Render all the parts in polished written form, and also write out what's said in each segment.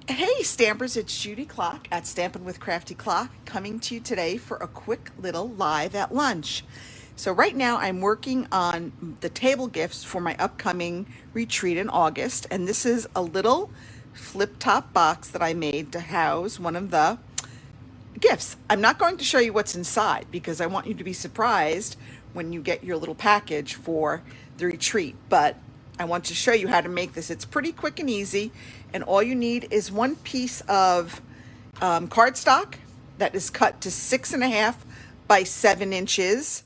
Hey Stampers, it's Judy Klock at Stampin' with Crafty Clock coming to you today for a quick little live at lunch. So right now I'm working on the table gifts for my upcoming retreat in August, and this is a little flip top box that I made to house one of the gifts. I'm not going to show you what's inside because I want you to be surprised when you get your little package for the retreat, but I want to show you how to make this. It's pretty quick and easy, and all you need is one piece of cardstock that is cut to 6.5 by 7 inches,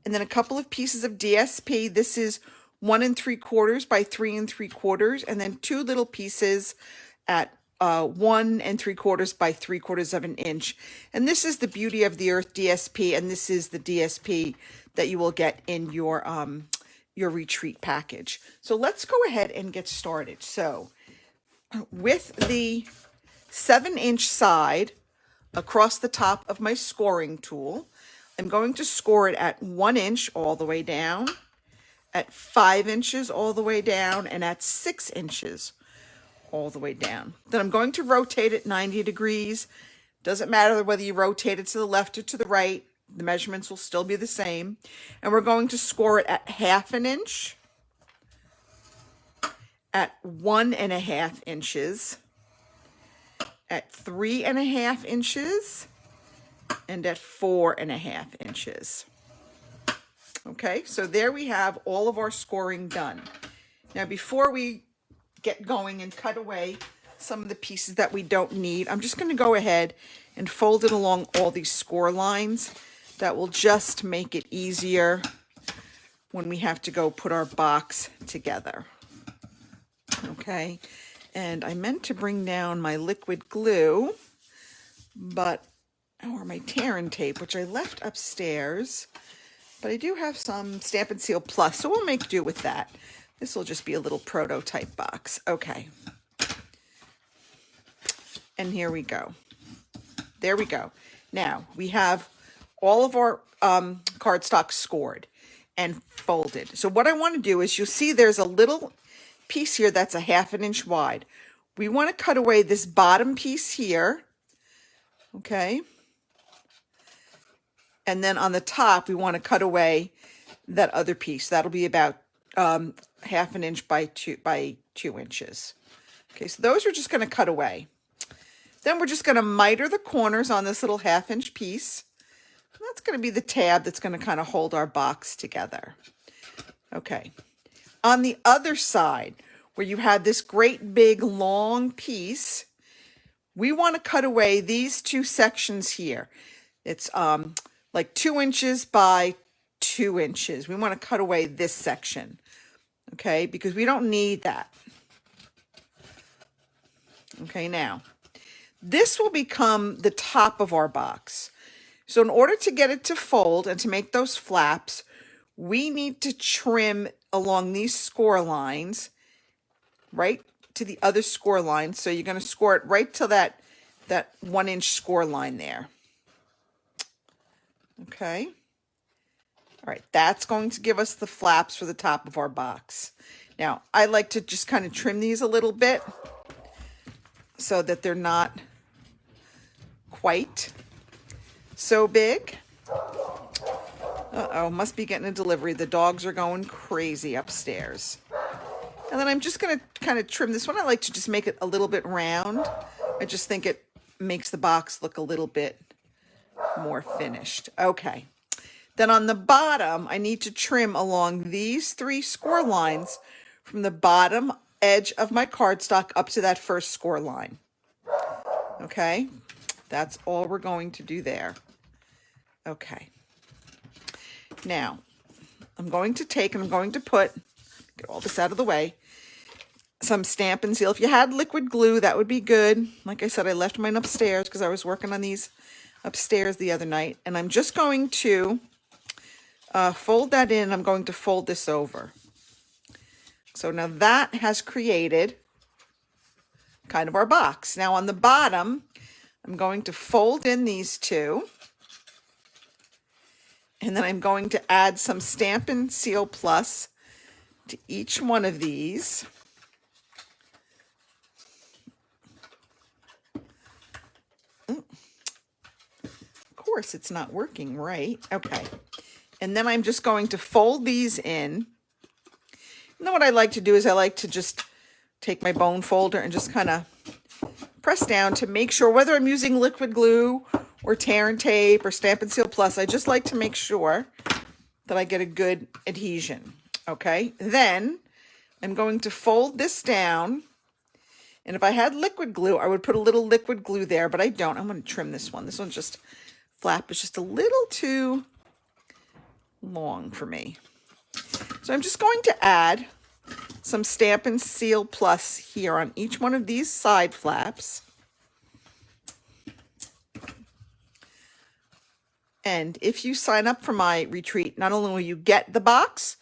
and then a couple of pieces of DSP. This is 1 3/4 by 3 3/4, and then 2 little pieces at 1 3/4 by 3/4 of an inch. And this is the Beauty of the Earth DSP, and this is the DSP that you will get in your retreat package. So let's go ahead and get started. So with the 7-inch side across the top of my scoring tool, I'm going to score it at 1 inch all the way down, at 5 inches all the way down, and at 6 inches all the way down. Then I'm going to rotate it 90 degrees. Doesn't matter whether you rotate it to the left or to the right, the measurements will still be the same. And we're going to score it at 1/2 inch, at 1.5 inches, at 3.5 inches, and at 4.5 inches. Okay, so there we have all of our scoring done. Now, before we get going and cut away some of the pieces that we don't need, I'm just going to go ahead and fold it along all these score lines. That will just make it easier when we have to go put our box together. Okay, and I meant to bring down my liquid glue, or my tear and tape, which I left upstairs, but I do have some Stampin' Seal Plus, so we'll make do with that. This will just be a little prototype box. Okay. And here we go. There we go. Now, we have all of our cardstock scored and folded. So what I want to do is, you'll see there's a little piece here that's a 1/2 inch wide. We want to cut away this bottom piece here. Okay. And then on the top, we want to cut away that other piece. That'll be about 1/2 inch by 2 inches. Okay, so those are just going to cut away. Then we're just going to miter the corners on this little 1/2 inch piece. That's going to be the tab that's going to kind of hold our box together. Okay. On the other side, where you have this great big long piece, we want to cut away these 2 sections here. It's like 2 inches by 2 inches. We want to cut away this section, okay, because we don't need that. Okay, now, this will become the top of our box. So in order to get it to fold and to make those flaps, we need to trim along these score lines right to the other score line. So you're going to score it right to that 1 inch score line there. Okay. All right, that's going to give us the flaps for the top of our box. Now, I like to just kind of trim these a little bit so that they're not quite so big. Uh-oh, must be getting a delivery. The dogs are going crazy upstairs. And then I'm just going to kind of trim this one. I like to just make it a little bit round. I just think it makes the box look a little bit more finished. Okay. Then on the bottom, I need to trim along these 3 score lines from the bottom edge of my cardstock up to that first score line. Okay. That's all we're going to do there. Okay. Now, I'm going to take and I'm going to put, get all this out of the way, some Stampin' Seal. If you had liquid glue, that would be good. Like I said, I left mine upstairs because I was working on these upstairs the other night. And I'm just going to fold that in. I'm going to fold this over. So now that has created kind of our box. Now on the bottom, I'm going to fold in these 2. And then I'm going to add some Stampin' Seal Plus to each one of these. course it's not working right. Okay. And then I'm just going to fold these in. And then what I like to do is I like to just take my bone folder and just kind of press down to make sure, whether I'm using liquid glue or tear and tape or Stampin' Seal Plus, I just like to make sure that I get a good adhesion. Okay. Then I'm going to fold this down. And if I had liquid glue, I would put a little liquid glue there, but I don't. I'm going to trim this one. This one's just flap. It's just a little too long for me. So I'm just going to add some Stampin' Seal Plus here on each one of these side flaps. And if you sign up for my retreat, not only will you get the box,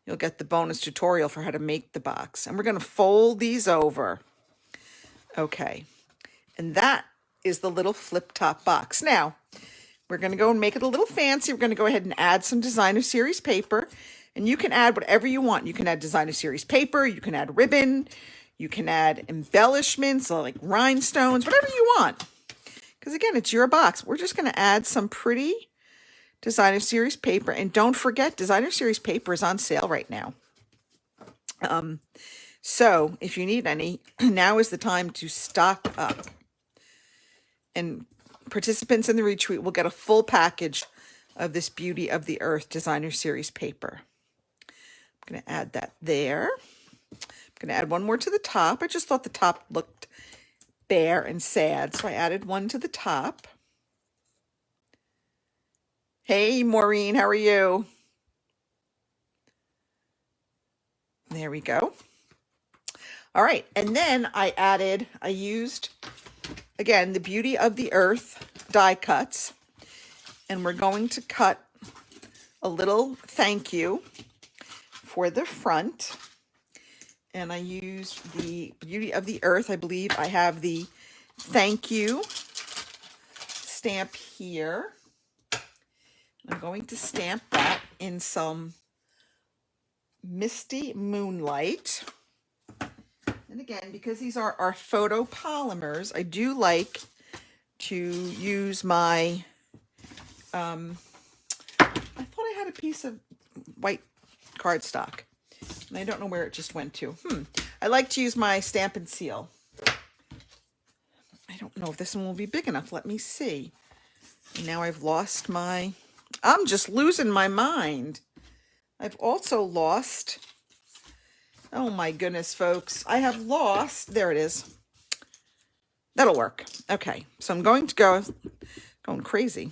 you'll get the bonus tutorial for how to make the box. And we're going to fold these over. Okay, and that is the little flip top box. Now, we're going to go and make it a little fancy. We're going to go ahead and add some designer series paper, and you can add whatever you want. You can add designer series paper, you can add ribbon, you can add embellishments like rhinestones, whatever you want. Because again, it's your box. We're just going to add some pretty designer series paper, and don't forget, designer series paper is on sale right now. So if you need any, now is the time to stock up. And participants in the retreat will get a full package of this Beauty of the Earth Designer Series paper. I'm going to add that there. I'm going to add one more to the top. I just thought the top looked bare and sad, so I added one to the top. Hey, Maureen, how are you? There we go. All right, and then I used, again, the Beauty of the Earth die cuts, and we're going to cut a little thank you for the front. And I used the Beauty of the Earth. I believe I have the thank you stamp here. I'm going to stamp that in some Misty Moonlight. And again, because these are our photopolymers, I do like to use my, I thought I had a piece of white cardstock, and I don't know where it just went to. I like to use my Stampin' Seal. I don't know if this one will be big enough. Let me see. And now I've lost my, I'm just losing my mind. I've also lost, oh my goodness, folks. I have lost, there it is. That'll work. Okay, so I'm going to going crazy.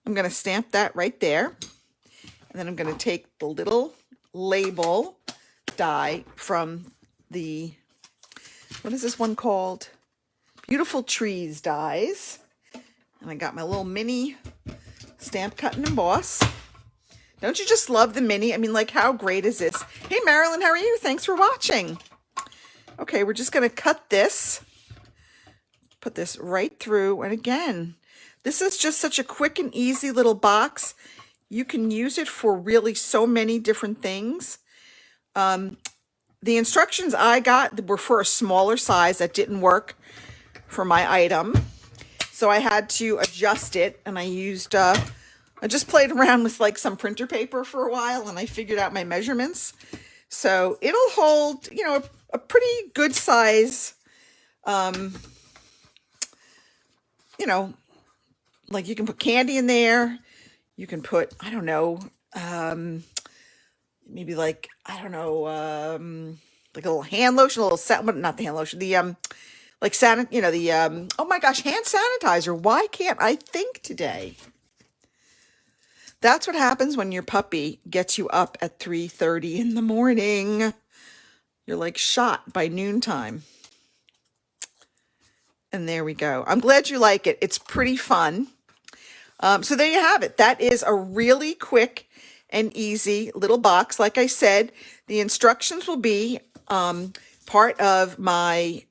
I'm going to stamp that right there. And then I'm going to take the little label die from the, what is this one called? Beautiful Trees dies. And I got my little mini stamp cut and emboss. Don't you just love the mini? I mean, like, how great is this? Hey, Marilyn, how are you? Thanks for watching. Okay, we're just going to cut this. Put this right through. And again, this is just such a quick and easy little box. You can use it for really so many different things. The instructions I got were for a smaller size that didn't work for my item. So I had to adjust it, and I used, I just played around with like some printer paper for a while, and I figured out my measurements. So it'll hold, you know, a pretty good size, you know, like you can put candy in there. You can put, I don't know, maybe like, I don't know, like a little hand lotion, a little, not the hand lotion, the, like, you know, the, oh my gosh, hand sanitizer. Why can't I think today? That's what happens when your puppy gets you up at 3:30 in the morning. You're like shot by noontime. And there we go. I'm glad you like it. It's pretty fun. So there you have it. That is a really quick and easy little box. Like I said, the instructions will be part of my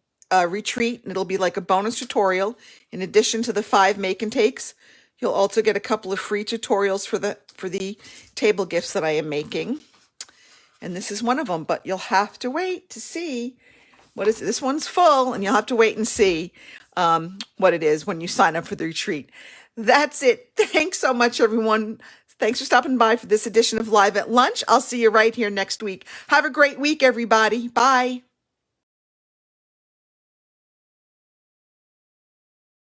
retreat, and it'll be like a bonus tutorial. In addition to the 5 make and takes, you'll also get a couple of free tutorials for the table gifts that I am making. And this is one of them, but you'll have to wait to see what is it. This one's full, and you'll have to wait and see what it is when you sign up for the retreat. That's it. Thanks so much, everyone. Thanks for stopping by for this edition of Live at Lunch. I'll see you right here next week. Have a great week, everybody. Bye.